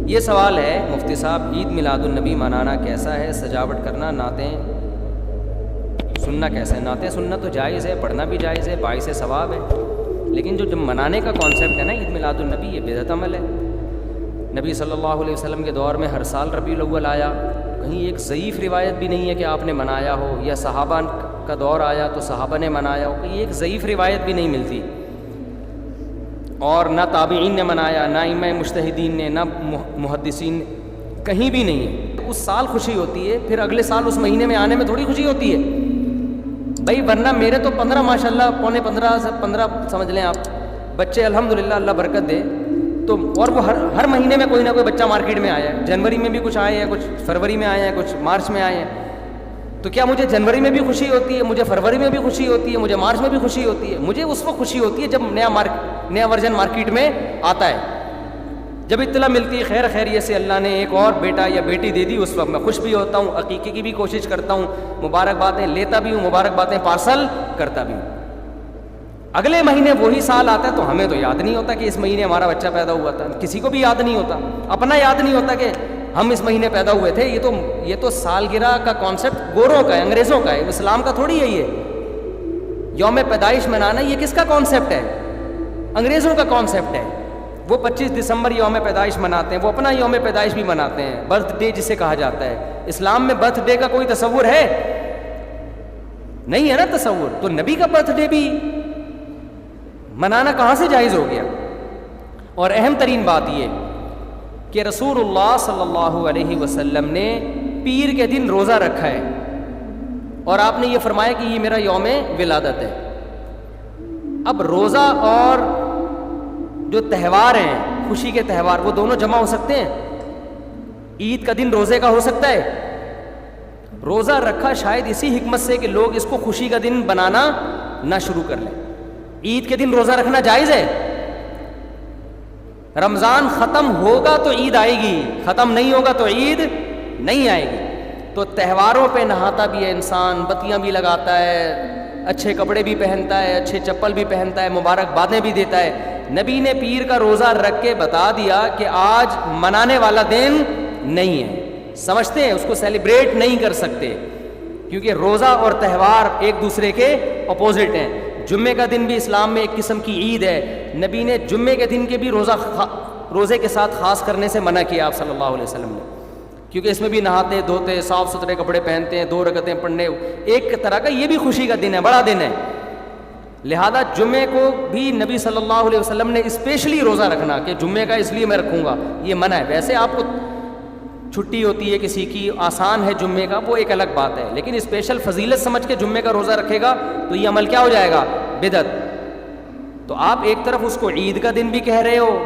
یہ سوال ہے مفتی صاحب، عید میلاد النبی منانا کیسا ہے؟ سجاوٹ کرنا، نعتیں سننا کیسا ہے؟ نعتیں سننا تو جائز ہے، پڑھنا بھی جائز ہے، باعث ثواب ہے، لیکن جو منانے کا کانسیپٹ ہے نا عید میلاد النبی، یہ بدعت عمل ہے۔ نبی صلی اللہ علیہ وسلم کے دور میں ہر سال ربیع الاول آیا، کہیں ایک ضعیف روایت بھی نہیں ہے کہ آپ نے منایا ہو، یا صحابہ کا دور آیا تو صحابہ نے منایا ہو، کہیں ایک ضعیف روایت بھی نہیں ملتی، اور نہ تابعین نے منایا، نہ ائمہ مجتہدین نے، نہ محدثین، کہیں بھی نہیں ہے۔ اس سال خوشی ہوتی ہے، پھر اگلے سال اس مہینے میں آنے میں تھوڑی خوشی ہوتی ہے بھائی، ورنہ میرے تو 15 ماشاءاللہ، پونے 15 سے 15 سمجھ لیں آپ بچے، الحمدللہ اللہ برکت دے، تو اور وہ ہر مہینے میں کوئی نہ کوئی بچہ مارکیٹ میں آیا ہے، جنوری میں بھی کچھ آئے ہیں، کچھ فروری میں آئے ہیں، کچھ مارچ میں آئے ہیں، تو کیا مجھے جنوری میں بھی خوشی ہوتی ہے؟ مجھے فروری میں بھی خوشی ہوتی ہے؟ مجھے مارچ میں بھی خوشی ہوتی ہے؟ مجھے اس وقت خوشی ہوتی ہے جب نیا ورژن مارکیٹ میں آتا ہے، جب اطلاع ملتی ہے خیر خیریت سے اللہ نے ایک اور بیٹا یا بیٹی دے دی، اس وقت میں خوش بھی ہوتا ہوں، عقیقے کی بھی کوشش کرتا ہوں، مبارکبادیں لیتا بھی ہوں، مبارکبادیں پارسل کرتا بھی ہوں۔ اگلے مہینے وہی سال آتا ہے تو ہمیں تو یاد نہیں ہوتا کہ اس مہینے ہمارا بچہ پیدا ہوا تھا، کسی کو بھی یاد نہیں ہوتا، اپنا یاد نہیں ہوتا کہ ہم اس مہینے پیدا ہوئے تھے۔ یہ تو سالگرہ کا کانسیپٹ گوروں کا ہے، انگریزوں کا ہے، اسلام کا تھوڑی ہے۔ یہ یوم پیدائش منانا یہ کس کا کانسیپٹ ہے؟ انگریزوں کا کانسیپٹ ہے۔ وہ 25 دسمبر یوم پیدائش مناتے ہیں، وہ اپنا یوم پیدائش بھی مناتے ہیں، برتھ ڈے جسے کہا جاتا ہے۔ اسلام میں برتھ ڈے کا کوئی تصور ہے؟ نہیں ہے نا تصور، تو نبی کا برتھ ڈے بھی منانا کہاں سے جائز ہو گیا؟ اور اہم ترین بات یہ کہ رسول اللہ صلی اللہ علیہ وسلم نے پیر کے دن روزہ رکھا ہے، اور آپ نے یہ فرمایا کہ یہ میرا یوم ولادت ہے۔ اب روزہ اور جو تہوار ہیں، خوشی کے تہوار، وہ دونوں جمع ہو سکتے ہیں؟ عید کا دن روزے کا ہو سکتا ہے؟ روزہ رکھا شاید اسی حکمت سے کہ لوگ اس کو خوشی کا دن بنانا نہ شروع کر لیں۔ عید کے دن روزہ رکھنا جائز ہے؟ رمضان ختم ہوگا تو عید آئے گی، ختم نہیں ہوگا تو عید نہیں آئے گی۔ تو تہواروں پہ نہاتا بھی ہے انسان، بتیاں بھی لگاتا ہے، اچھے کپڑے بھی پہنتا ہے، اچھے چپل بھی پہنتا ہے، مبارکبادیں بھی دیتا ہے۔ نبی نے پیر کا روزہ رکھ کے بتا دیا کہ آج منانے والا دن نہیں ہے، سمجھتے ہیں اس کو سیلیبریٹ نہیں کر سکتے، کیونکہ روزہ اور تہوار ایک دوسرے کے اپوزٹ ہیں۔ جمعے کا دن بھی اسلام میں ایک قسم کی عید ہے، نبی نے جمعے کے دن کے بھی روزے کے ساتھ خاص کرنے سے منع کیا آپ صلی اللہ علیہ وسلم نے، کیونکہ اس میں بھی نہاتے دھوتے، صاف ستھرے کپڑے پہنتے ہیں، 2 رکعتیں پڑھنے، ایک طرح کا یہ بھی خوشی کا دن ہے، بڑا دن ہے۔ لہذا جمعے کو بھی نبی صلی اللہ علیہ وسلم نے اسپیشلی روزہ رکھنا کہ جمعے کا اس لیے میں رکھوں گا، یہ منع ہے۔ ویسے آپ کو چھٹی ہوتی ہے کسی کی، آسان ہے جمعے کا، وہ ایک الگ بات ہے، لیکن اسپیشل فضیلت سمجھ کے جمعے کا روزہ رکھے گا تو یہ عمل کیا ہو جائے گا؟ بدعت۔ تو آپ ایک طرف اس کو عید کا دن بھی کہہ رہے ہو،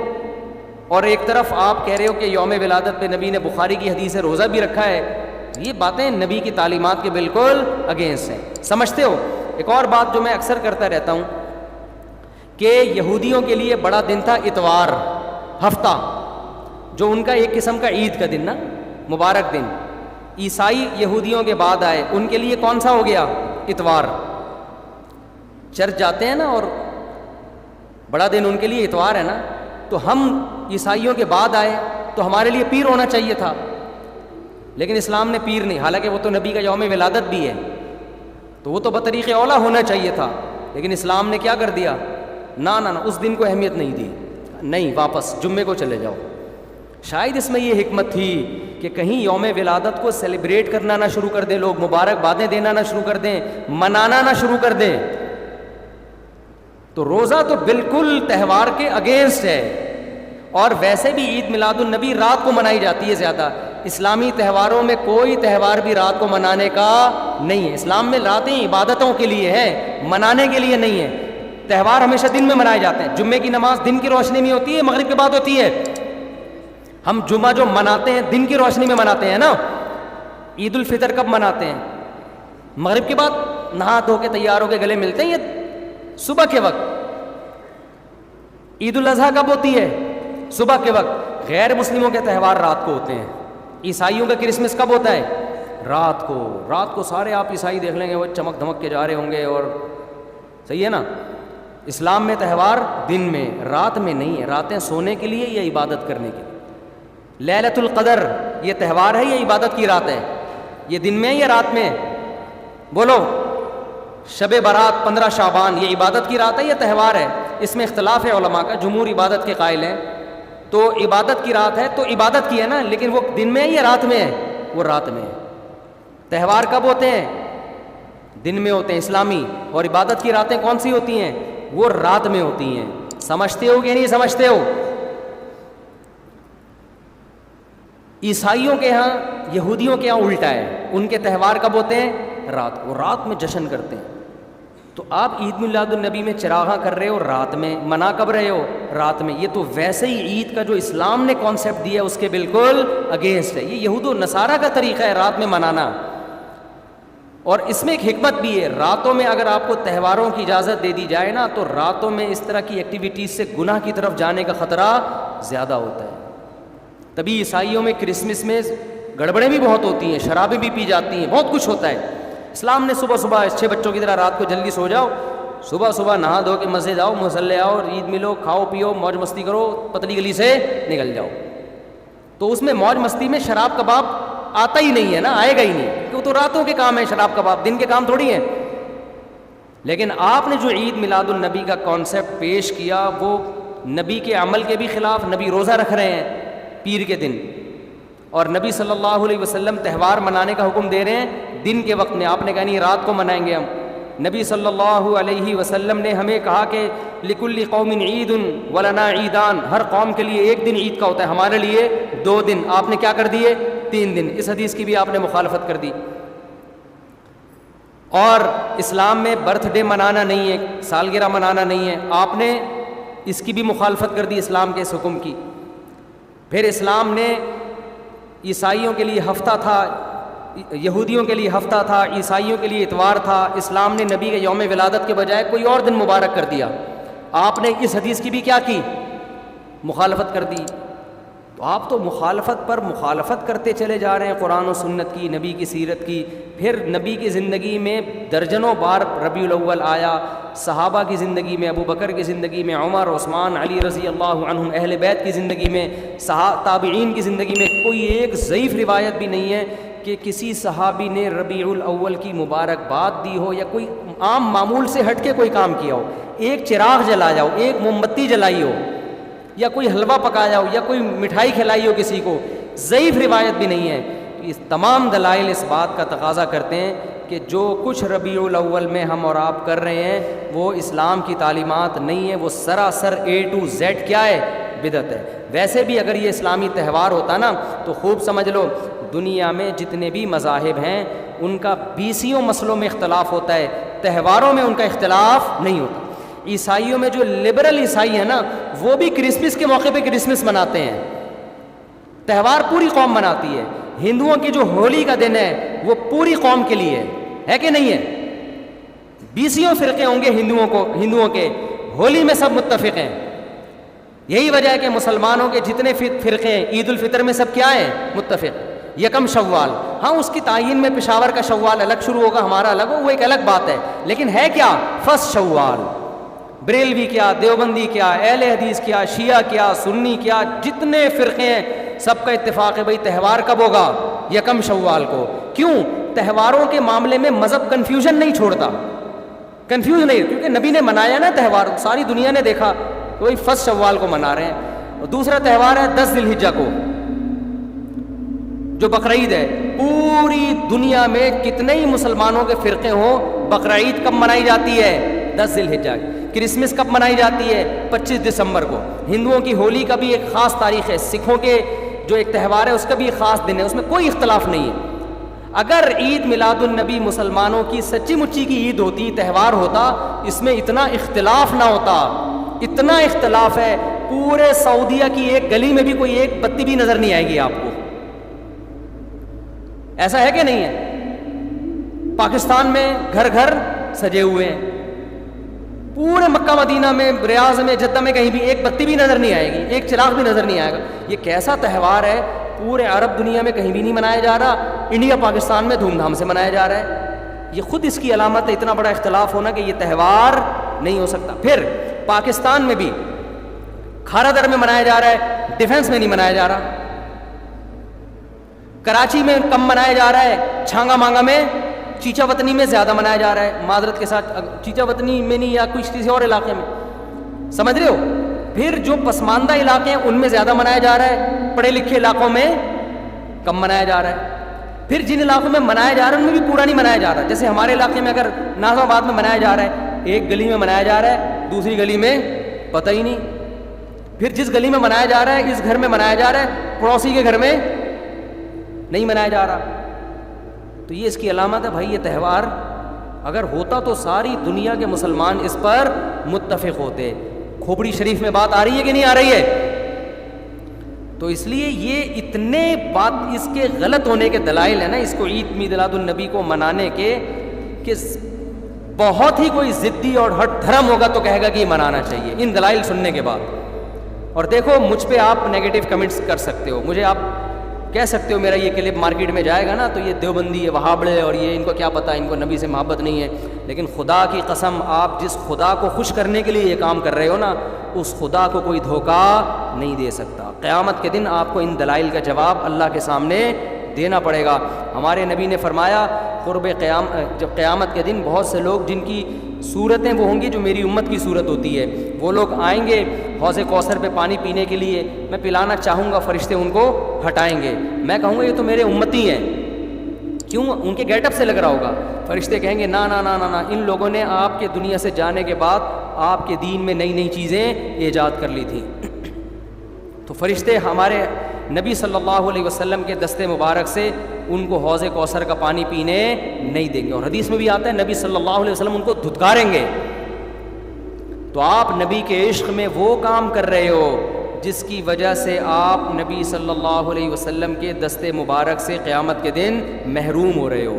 اور ایک طرف آپ کہہ رہے ہو کہ یوم ولادت پہ نبی نے بخاری کی حدیث سے روزہ بھی رکھا ہے، یہ باتیں نبی کی تعلیمات کے بالکل اگینسٹ ہیں، سمجھتے ہو؟ ایک اور بات جو میں اکثر کرتا رہتا ہوں کہ یہودیوں کے لیے بڑا دن تھا اتوار، ہفتہ، جو ان کا ایک قسم کا عید کا دن نا، مبارک دن۔ عیسائی یہودیوں کے بعد آئے، ان کے لیے کون سا ہو گیا؟ اتوار۔ چرچ جاتے ہیں نا، اور بڑا دن ان کے لیے اتوار ہے نا، تو ہم عیسائیوں کے بعد آئے تو ہمارے لیے پیر ہونا چاہیے تھا، لیکن اسلام نے پیر نہیں، حالانکہ وہ تو نبی کا یوم ولادت بھی ہے، تو وہ تو بطریق اولا ہونا چاہیے تھا، لیکن اسلام نے کیا کر دیا؟ نہ اس دن کو اہمیت نہیں دی، نہیں، واپس جمعے کو چلے جاؤ۔ شاید اس میں یہ حکمت تھی کہ کہیں یوم ولادت کو سیلیبریٹ کرنا نہ شروع کر دیں لوگ، مبارکبادیں دینا نہ شروع کر دیں، منانا نہ شروع کر دیں۔ تو روزہ تو بالکل تہوار کے اگینسٹ ہے، اور ویسے بھی عید میلاد النبی رات کو منائی جاتی ہے زیادہ۔ اسلامی تہواروں میں کوئی تہوار بھی رات کو منانے کا نہیں ہے، اسلام میں راتیں عبادتوں کے لیے ہیں، منانے کے لیے نہیں ہے۔ تہوار ہمیشہ دن میں منائے جاتے ہیں، جمعے کی نماز دن کی روشنی میں ہوتی ہے، مغرب کے بعد ہوتی ہے۔ ہم جمعہ جو مناتے ہیں دن کی روشنی میں مناتے ہیں نا۔ عید الفطر کب مناتے ہیں؟ مغرب کے بعد نہا دھو کے تیار ہو کے گلے ملتے ہیں، یہ صبح کے وقت۔ عید الاضحیٰ کب ہوتی ہے؟ صبح کے وقت۔ غیر مسلموں کے تہوار رات کو ہوتے ہیں۔ عیسائیوں کا کرسمس کب ہوتا ہے؟ رات کو۔ رات کو سارے آپ عیسائی دیکھ لیں گے وہ چمک دھمک کے جا رہے ہوں گے، اور صحیح ہے نا۔ اسلام میں تہوار دن میں، رات میں نہیں ہے، راتیں سونے کے لیے یا عبادت کرنے کے لیے۔ لیلۃ القدر یہ تہوار ہے یا عبادت کی رات ہے؟ یہ دن میں ہے یا رات میں؟ بولو. شب برات 15 شعبان یہ عبادت کی رات ہے یا تہوار ہے؟ اس میں اختلاف ہے علماء کا. جمہور عبادت کے قائل ہیں. تو عبادت کی رات ہے تو عبادت کی ہے نا, لیکن وہ دن میں ہے یا رات میں ہے؟ وہ رات میں ہے. تہوار کب ہوتے ہیں؟ دن میں ہوتے ہیں اسلامی. اور عبادت کی راتیں کون سی ہوتی ہیں؟ وہ رات میں ہوتی ہیں. سمجھتے ہو کہ نہیں سمجھتے ہو؟ عیسائیوں کے ہاں, یہودیوں کے ہاں الٹا ہے. ان کے تہوار کب ہوتے ہیں؟ رات. وہ رات میں جشن کرتے ہیں. تو آپ عید میلاد النبی میں چراغاں کر رہے ہو رات میں, منا کب رہے ہو؟ رات میں. یہ تو ویسے ہی عید کا جو اسلام نے کانسیپٹ دیا اس کے بالکل اگینسٹ ہے. یہ یہود و نصارہ کا طریقہ ہے رات میں منانا. اور اس میں ایک حکمت بھی ہے. راتوں میں اگر آپ کو تہواروں کی اجازت دے دی جائے نا, تو راتوں میں اس طرح کی ایکٹیویٹیز سے گناہ کی طرف جانے کا خطرہ زیادہ ہوتا ہے. تبھی عیسائیوں میں کرسمس میں گڑبڑیں بھی بہت ہوتی ہیں, شرابیں بھی پی جاتی ہیں, بہت کچھ ہوتا ہے. اسلام نے صبح صبح اچھے بچوں کی طرح رات کو جلدی سو جاؤ, صبح صبح نہا دھو کے مسجد آؤ, مصلی آؤ, عید ملو, کھاؤ پیو, موج مستی کرو, پتلی گلی سے نکل جاؤ. تو اس میں موج مستی میں شراب کباب آتا ہی نہیں ہے نا, آئے گا ہی نہیں, کیوں تو راتوں کے کام ہے شراب کباب, دن کے کام تھوڑی ہیں. لیکن آپ نے جو عید میلاد النبی کا کانسیپٹ پیش کیا وہ نبی کے عمل کے بھی خلاف. نبی روزہ رکھ رہے ہیں پیر کے دن, اور نبی صلی اللہ علیہ وسلم تہوار منانے کا حکم دے رہے ہیں دن کے وقت میں. آپ نے کہا نہیں رات کو منائیں گے ہم. نبی صلی اللہ علیہ وسلم نے ہمیں کہا کہ لکل قوم عید ولنا عیدان, ہر قوم کے لیے ایک دن عید کا ہوتا ہے, ہمارے لیے 2 دن. آپ نے کیا کر دیے؟ 3 دن. اس حدیث کی بھی آپ نے مخالفت کر دی. اور اسلام میں برتھ ڈے منانا نہیں ہے, سالگرہ منانا نہیں ہے, آپ نے اس کی بھی مخالفت کر دی اسلام کے اس حکم کی. پھر اسلام نے عیسائیوں کے لیے ہفتہ تھا, یہودیوں کے لیے ہفتہ تھا, عیسائیوں کے لیے اتوار تھا. اسلام نے نبی کے یوم ولادت کے بجائے کوئی اور دن مبارک کر دیا. آپ نے اس حدیث کی بھی کیا کی؟ مخالفت کر دی. تو آپ تو مخالفت پر مخالفت کرتے چلے جا رہے ہیں, قرآن و سنت کی, نبی کی سیرت کی. پھر نبی کی زندگی میں درجنوں بار ربیع الاول آیا, صحابہ کی زندگی میں, ابو بکر کی زندگی میں, عمر, عثمان, علی رضی اللہ عنہم, اہل بیت کی زندگی میں, تابعین کی زندگی میں کوئی ایک ضعیف روایت بھی نہیں ہے کہ کسی صحابی نے ربیع الاول کی مبارکباد دی ہو یا کوئی عام معمول سے ہٹ کے کوئی کام کیا ہو. ایک چراغ جلایا ہو, ایک موم بتی جلائی ہو, یا کوئی حلوہ پکایا ہو, یا کوئی مٹھائی کھلائی ہو کسی کو, ضعیف روایت بھی نہیں ہے. اس تمام دلائل اس بات کا تقاضا کرتے ہیں کہ جو کچھ ربیع الاول میں ہم اور آپ کر رہے ہیں وہ اسلام کی تعلیمات نہیں ہے, وہ سراسر A to Z کیا ہے؟ بدعت ہے. ویسے بھی اگر یہ اسلامی تہوار ہوتا نا تو خوب سمجھ لو دنیا میں جتنے بھی مذاہب ہیں ان کا 20 مسئلوں میں اختلاف ہوتا ہے, تہواروں میں ان کا اختلاف نہیں ہوتا. عیسائیوں میں جو لبرل عیسائی ہیں نا وہ بھی کرسمس کے موقع پہ کرسمس مناتے ہیں, تہوار پوری قوم مناتی ہے. ہندوؤں کی جو ہولی کا دن ہے وہ پوری قوم کے لیے ہے کہ نہیں ہے؟ 20 فرقے ہوں گے ہندوؤں کے, ہولی میں سب متفق ہیں. یہی وجہ ہے کہ مسلمانوں کے جتنے فرقے ہیں عید الفطر میں سب کیا ہیں؟ متفق. یکم شوال, ہاں اس کی تعین میں پشاور کا شوال الگ شروع ہوگا, ہمارا الگ ہو, وہ ایک الگ بات ہے, لیکن ہے کیا؟ فرسٹ شوال. بریلوی کیا, دیوبندی کیا, اہل حدیث کیا, شیعہ کیا, سنی کیا, جتنے فرقے ہیں سب کا اتفاق ہے بھئی تہوار کب ہوگا؟ یکم شوال کو. کیوں؟ تہواروں کے معاملے میں مذہب کنفیوژن نہیں چھوڑتا, کنفیوز نہیں, کیونکہ نبی نے منایا نا تہوار, ساری دنیا نے دیکھا, کوئی فرسٹ شوال کو منا رہے ہیں. اور دوسرا تہوار ہے 10 ذی الحجہ کو جو بقرعید ہے. پوری دنیا میں کتنے ہی مسلمانوں کے فرقے ہوں, بقرعید کب منائی جاتی ہے؟ 10 ذی الحجہ. کرسمس کب منائی جاتی ہے؟ 25 دسمبر کو. ہندوؤں کی ہولی کا بھی ایک خاص تاریخ ہے, سکھوں کے جو ایک تہوار ہے اس کا بھی ایک خاص دن ہے, اس میں کوئی اختلاف نہیں ہے. اگر عید میلاد النبی مسلمانوں کی سچی مچی کی عید ہوتی, تہوار ہوتا, اس میں اتنا اختلاف نہ ہوتا. اتنا اختلاف ہے پورے سعودیہ کی ایک گلی میں بھی کوئی ایک بتی بھی نظر نہیں آئے گی آپ کو. ایسا ہے کہ نہیں ہے؟ پاکستان میں گھر گھر سجے ہوئے ہیں, پورے مکہ مدینہ میں, ریاض میں, جدہ میں کہیں بھی ایک بتی بھی نظر نہیں آئے گی, ایک چراغ بھی نظر نہیں آئے گا. یہ کیسا تہوار ہے؟ پورے عرب دنیا میں کہیں بھی نہیں منایا جا رہا, انڈیا پاکستان میں دھوم دھام سے منایا جا رہا ہے. یہ خود اس کی علامت ہے, اتنا بڑا اختلاف ہونا کہ یہ تہوار نہیں ہو سکتا. پھر پاکستان میں بھی کھارا در میں منایا جا رہا ہے, ڈیفنس میں نہیں منایا جا رہا. کراچی میں کم منایا جا رہا ہے، چھانگا مانگا میں چیچا وطنی میں زیادہ منایا جا رہا ہے، معذرت کے ساتھ چیچا وطنی میں نہیں، یا کسی اور علاقے میں، سمجھ رہے ہو؟ پھر جو پسماندہ علاقے ہیں ان میں زیادہ منایا جا رہا ہے، پڑھے لکھے علاقوں میں کم منایا جا رہا ہے. پھر جن علاقوں میں منایا جا رہا ہے ان میں بھی پورا نہیں منایا جا رہا. جیسے ہمارے علاقے میں اگر ناظم آباد میں منایا جا رہا ہے، ایک گلی میں منایا جا رہا ہے، دوسری گلی میں پتہ ہی نہیں. پھر جس گلی میں منایا جا رہا ہے، اس گھر میں منایا جا رہا ہے، پڑوسی کے گھر میں نہیں منایا جا رہا. تو یہ اس کی علامت ہے بھائی. یہ تہوار اگر ہوتا تو ساری دنیا کے مسلمان اس پر متفق ہوتے. کھوپڑی شریف میں بات آ رہی ہے کہ نہیں آ رہی ہے؟ تو اس لیے یہ اتنے بات اس کے غلط ہونے کے دلائل ہیں نا اس کو عید میلاد النبی کو منانے کے، کہ بہت ہی کوئی ضدی اور ہٹ دھرم ہوگا تو کہے گا کہ یہ منانا چاہیے ان دلائل سننے کے بعد. اور دیکھو مجھ پہ آپ نیگیٹو کمنٹس کر سکتے ہو، مجھے آپ کہہ سکتے ہو میرا یہ کلپ مارکیٹ میں جائے گا نا تو یہ دیوبندی ہے، وہابڑے، اور یہ ان کو کیا پتہ، ان کو نبی سے محبت نہیں ہے. لیکن خدا کی قسم، آپ جس خدا کو خوش کرنے کے لیے یہ کام کر رہے ہو نا، اس خدا کو کوئی دھوکہ نہیں دے سکتا. قیامت کے دن آپ کو ان دلائل کا جواب اللہ کے سامنے دینا پڑے گا. ہمارے نبی نے فرمایا جب قیامت کے دن بہت سے لوگ جن کی صورتیں وہ ہوں گی جو میری امت کی صورت ہوتی ہے، وہ لوگ آئیں گے حوض کوثر پہ پانی پینے کے لیے، میں پلانا چاہوں گا، فرشتے ان کو ہٹائیں گے. میں کہوں گا یہ تو میرے امتی ہیں. کیوں؟ ان کے گیٹ اپ سے لگ رہا ہوگا. فرشتے کہیں گے نا نا نا نا نا، ان لوگوں نے آپ کے دنیا سے جانے کے بعد آپ کے دین میں نئی نئی چیزیں ایجاد کر لی تھیں. تو فرشتے ہمارے نبی صلی اللہ علیہ وسلم کے دستے مبارک سے ان کو حوض کوثر کا پانی پینے نہیں دیں گے. اور حدیث میں بھی آتا ہے نبی صلی اللہ علیہ وسلم ان کو دھتکاریں گے. تو آپ نبی کے عشق میں وہ کام کر رہے ہو جس کی وجہ سے آپ نبی صلی اللہ علیہ وسلم کے دستے مبارک سے قیامت کے دن محروم ہو رہے ہو.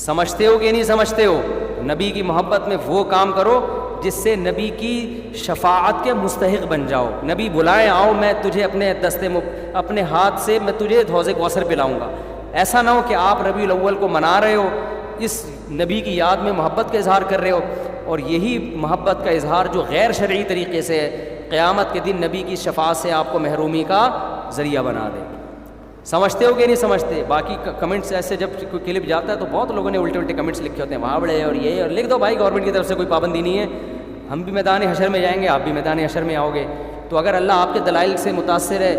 سمجھتے ہو کہ نہیں سمجھتے ہو؟ نبی کی محبت میں وہ کام کرو جس سے نبی کی شفاعت کے مستحق بن جاؤ. نبی بلائیں آؤ، میں تجھے اپنے ہاتھ سے میں تجھے حوض کوثر پلاؤں گا. ایسا نہ ہو کہ آپ ربیع الاول کو منا رہے ہو، اس نبی کی یاد میں محبت کا اظہار کر رہے ہو، اور یہی محبت کا اظہار جو غیر شرعی طریقے سے ہے قیامت کے دن نبی کی شفاعت سے آپ کو محرومی کا ذریعہ بنا دے. سمجھتے ہو کہ نہیں سمجھتے؟ باقی کمنٹس ایسے جب کوئی کلپ جاتا ہے تو بہت لوگوں نے الٹے الٹے کمنٹس لکھے ہوتے ہیں، وہاں بڑے اور یہ، اور لکھ دو بھائی گورنمنٹ کی طرف سے کوئی پابندی نہیں ہے. ہم بھی میدان حشر میں جائیں گے، آپ بھی میدان حشر میں آؤ گے. تو اگر اللہ آپ کے دلائل سے متاثر ہے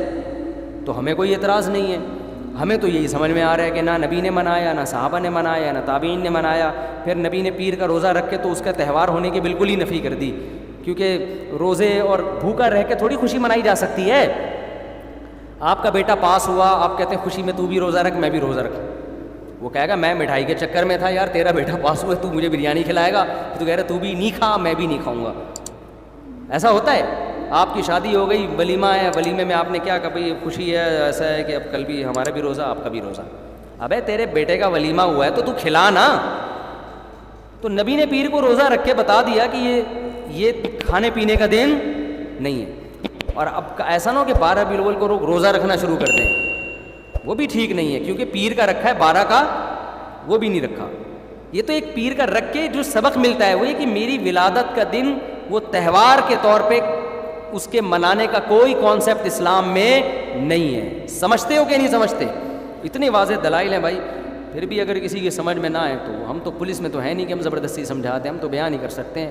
تو ہمیں کوئی اعتراض نہیں ہے. ہمیں تو یہی سمجھ میں آ رہا ہے کہ نہ نبی نے منایا، نہ صحابہ نے منایا، نہ تابعین نے منایا. پھر نبی نے پیر کا روزہ رکھ کے تو اس کا تہوار ہونے کی بالکل ہی نفی کر دی، کیونکہ روزے اور بھوکا رہ کے تھوڑی خوشی منائی جا سکتی ہے. آپ کا بیٹا پاس ہوا، آپ کہتے ہیں خوشی میں تو بھی روزہ رکھ، میں بھی روزہ رکھ. وہ کہے گا میں مٹھائی کے چکر میں تھا یار، تیرا بیٹا پاس ہوا ہے، تو مجھے بریانی کھلائے گا، تو کہہ رہا تو بھی نہیں کھا، میں بھی نہیں کھاؤں گا. ایسا ہوتا ہے. آپ کی شادی ہو گئی، ولیمہ ہے، ولیمے میں آپ نے کیا کہا بھائی خوشی ہے، ایسا ہے کہ اب کل بھی ہمارا بھی روزہ، آپ کا بھی روزہ. ابے تیرے بیٹے کا ولیمہ ہوا ہے تو کھلا نا. تو نبی نے پیر کو روزہ رکھ کے بتا دیا کہ یہ کھانے پینے کا دن نہیں ہے. اور اب ایسا نہ ہو کہ 12 ربیع الاول کو روزہ رکھنا شروع کر دیں، وہ بھی ٹھیک نہیں ہے، کیونکہ پیر کا رکھا ہے، 12 کا وہ بھی نہیں رکھا. یہ تو ایک پیر کا رکھ کے جو سبق ملتا ہے وہ یہ کہ میری ولادت کا دن وہ تہوار کے طور پہ اس کے منانے کا کوئی کانسیپٹ اسلام میں نہیں ہے. سمجھتے ہو کہ نہیں سمجھتے؟ اتنے واضح دلائل ہیں بھائی. پھر بھی اگر کسی کی سمجھ میں نہ آئے تو ہم تو پولیس میں تو ہے نہیں کہ ہم زبردستی سمجھاتے ہیں، ہم تو بیان نہیں کر سکتے ہیں.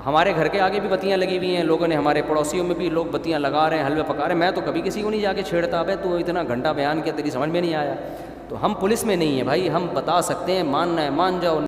ہمارے گھر کے آگے بھی بتیاں لگی ہوئی ہیں، لوگوں نے ہمارے پڑوسیوں میں بھی لوگ بتیاں لگا رہے ہیں، حلوے پکا رہے ہیں. میں تو کبھی کسی کو نہیں جا کے چھیڑتا، ابے تو اتنا گھنٹہ بیان کیا تیری سمجھ میں نہیں آیا. تو ہم پولیس میں نہیں ہیں بھائی، ہم بتا سکتے ہیں، ماننا ہے مان جاؤ.